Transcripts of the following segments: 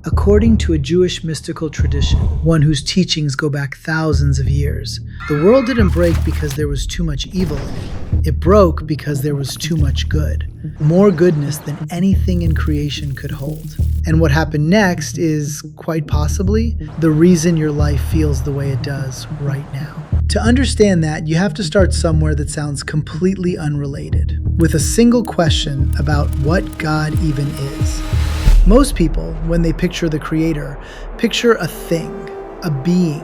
According to a Jewish mystical tradition, one whose teachings go back thousands of years, the world didn't break because there was too much evil in it. It broke because there was too much good. More goodness than anything in creation could hold. And what happened next is, quite possibly, the reason your life feels the way it does right now. To understand that, you have to start somewhere that sounds completely unrelated, with a single question about what God even is. Most people, when they picture the Creator, picture a thing, a being,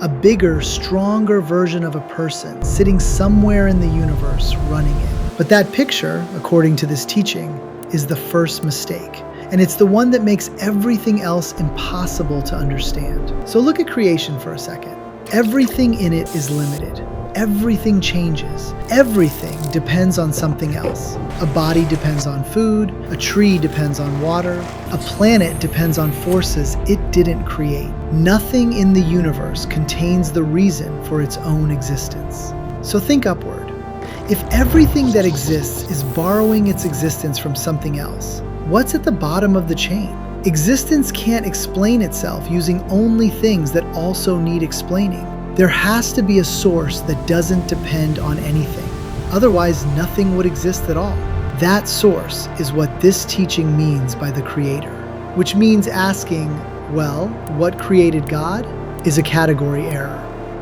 a bigger, stronger version of a person sitting somewhere in the universe running it. But that picture, according to this teaching, is the first mistake. And it's the one that makes everything else impossible to understand. So look at creation for a second. Everything in it is limited. Everything changes. Everything depends on something else. A body depends on food, a tree depends on water, a planet depends on forces it didn't create. Nothing in the universe contains the reason for its own existence. So think upward. If everything that exists is borrowing its existence from something else, what's at the bottom of the chain? Existence can't explain itself using only things that also need explaining. There has to be a source that doesn't depend on anything. Otherwise, nothing would exist at all. That source is what this teaching means by the Creator, which means asking, well, what created God is a category error.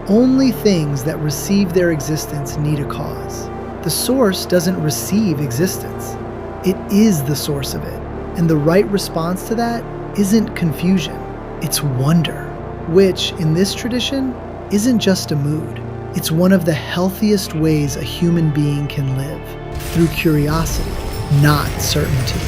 Only things that receive their existence need a cause. The source doesn't receive existence. It is the source of it. And the right response to that isn't confusion, it's wonder, which, in this tradition, isn't just a mood. It's one of the healthiest ways a human being can live, through curiosity, not certainty.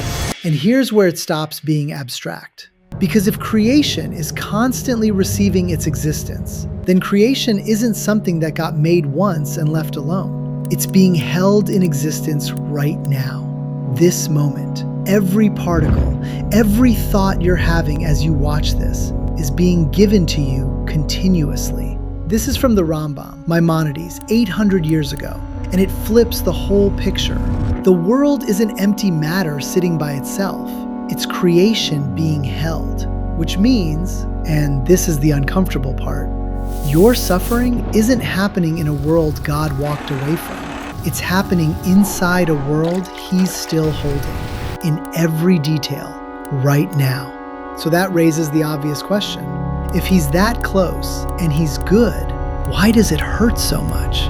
And here's where it stops being abstract. Because if creation is constantly receiving its existence, then creation isn't something that got made once and left alone. It's being held in existence right now, this moment. Every particle, every thought you're having as you watch this is being given to you continuously. This is from the Rambam, Maimonides, 800 years ago, and it flips the whole picture. The world isn't empty matter sitting by itself. It's creation being held, which means, and this is the uncomfortable part, your suffering isn't happening in a world God walked away from. It's happening inside a world He's still holding, in every detail, right now. So that raises the obvious question. If He's that close, and He's good, why does it hurt so much?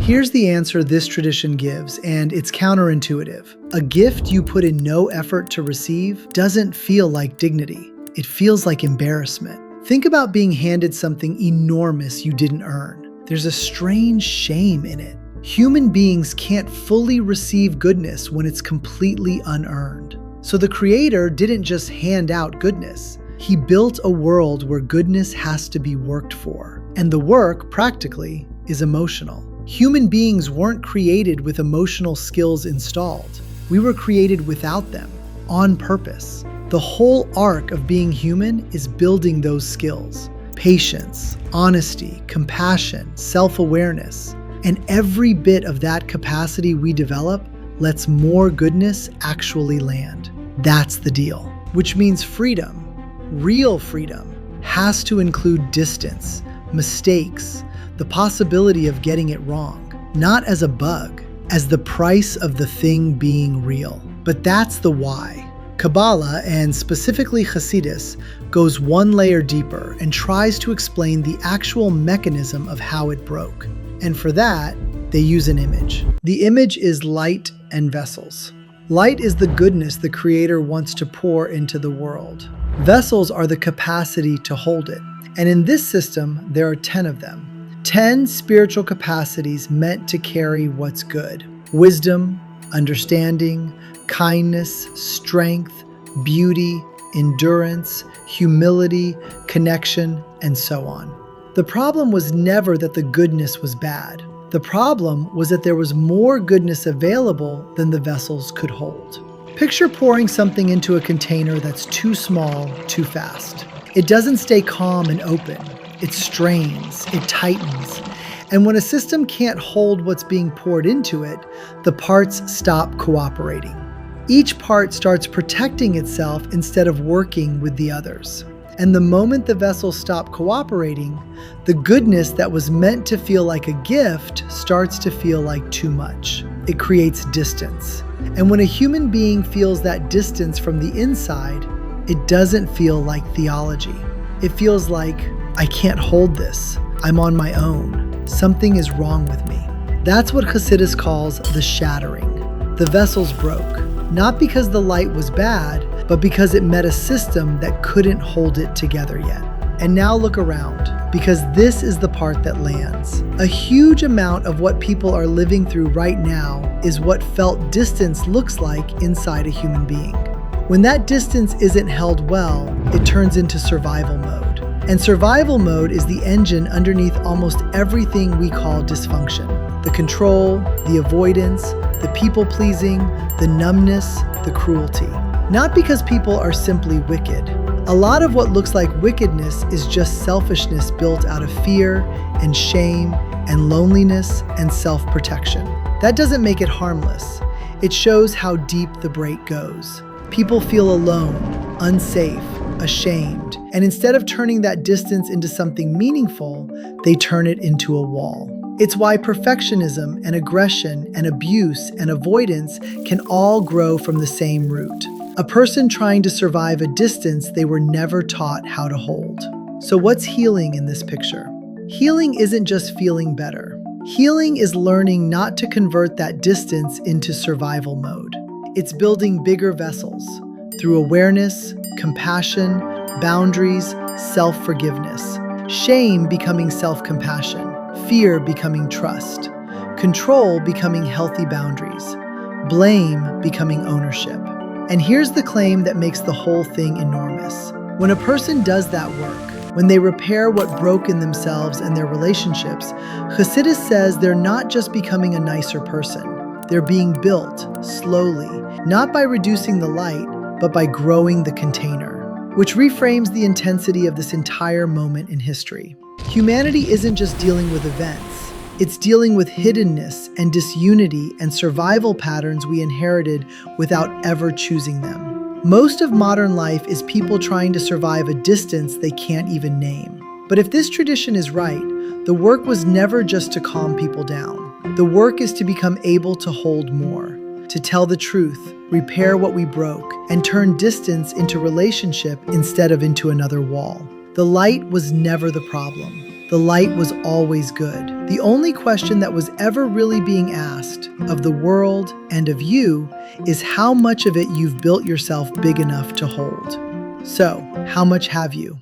Here's the answer this tradition gives, and it's counterintuitive. A gift you put in no effort to receive doesn't feel like dignity. It feels like embarrassment. Think about being handed something enormous you didn't earn. There's a strange shame in it. Human beings can't fully receive goodness when it's completely unearned. So the Creator didn't just hand out goodness. He built a world where goodness has to be worked for. And the work, practically, is emotional. Human beings weren't created with emotional skills installed. We were created without them, on purpose. The whole arc of being human is building those skills. Patience, honesty, compassion, self-awareness. And every bit of that capacity we develop lets more goodness actually land. That's the deal. Which means freedom, real freedom, has to include distance, mistakes, the possibility of getting it wrong, not as a bug, as the price of the thing being real. But that's the why. Kabbalah, and specifically Hasidus, goes one layer deeper and tries to explain the actual mechanism of how it broke. And for that, they use an image. The image is light and vessels. Light is the goodness the Creator wants to pour into the world. Vessels are the capacity to hold it. And in this system, there are 10 of them. 10 spiritual capacities meant to carry what's good. Wisdom, understanding, kindness, strength, beauty, endurance, humility, connection, and so on. The problem was never that the goodness was bad. The problem was that there was more goodness available than the vessels could hold. Picture pouring something into a container that's too small, too fast. It doesn't stay calm and open. It strains, it tightens. And when a system can't hold what's being poured into it, the parts stop cooperating. Each part starts protecting itself instead of working with the others. And the moment the vessels stop cooperating, the goodness that was meant to feel like a gift starts to feel like too much. It creates distance. And when a human being feels that distance from the inside, it doesn't feel like theology. It feels like, I can't hold this. I'm on my own. Something is wrong with me. That's what Hasidus calls the shattering. The vessels broke, not because the light was bad, but because it met a system that couldn't hold it together yet. And now look around, because this is the part that lands. A huge amount of what people are living through right now is what felt distance looks like inside a human being. When that distance isn't held well, it turns into survival mode. And survival mode is the engine underneath almost everything we call dysfunction. The control, the avoidance, the people-pleasing, the numbness, the cruelty. Not because people are simply wicked. A lot of what looks like wickedness is just selfishness built out of fear and shame and loneliness and self-protection. That doesn't make it harmless. It shows how deep the break goes. People feel alone, unsafe, ashamed, and instead of turning that distance into something meaningful, they turn it into a wall. It's why perfectionism and aggression and abuse and avoidance can all grow from the same root. A person trying to survive a distance they were never taught how to hold. So what's healing in this picture? Healing isn't just feeling better. Healing is learning not to convert that distance into survival mode. It's building bigger vessels through awareness, compassion, boundaries, self-forgiveness. Shame becoming self-compassion, fear becoming trust, control becoming healthy boundaries, blame becoming ownership. And here's the claim that makes the whole thing enormous. When a person does that work, when they repair what broke in themselves and their relationships, Hasidus says they're not just becoming a nicer person. They're being built slowly, not by reducing the light, but by growing the container, which reframes the intensity of this entire moment in history. Humanity isn't just dealing with events. It's dealing with hiddenness and disunity and survival patterns we inherited without ever choosing them. Most of modern life is people trying to survive a distance they can't even name. But if this tradition is right, the work was never just to calm people down. The work is to become able to hold more, to tell the truth, repair what we broke, and turn distance into relationship instead of into another wall. The light was never the problem. The light was always good. The only question that was ever really being asked of the world and of you is how much of it you've built yourself big enough to hold. So, how much have you?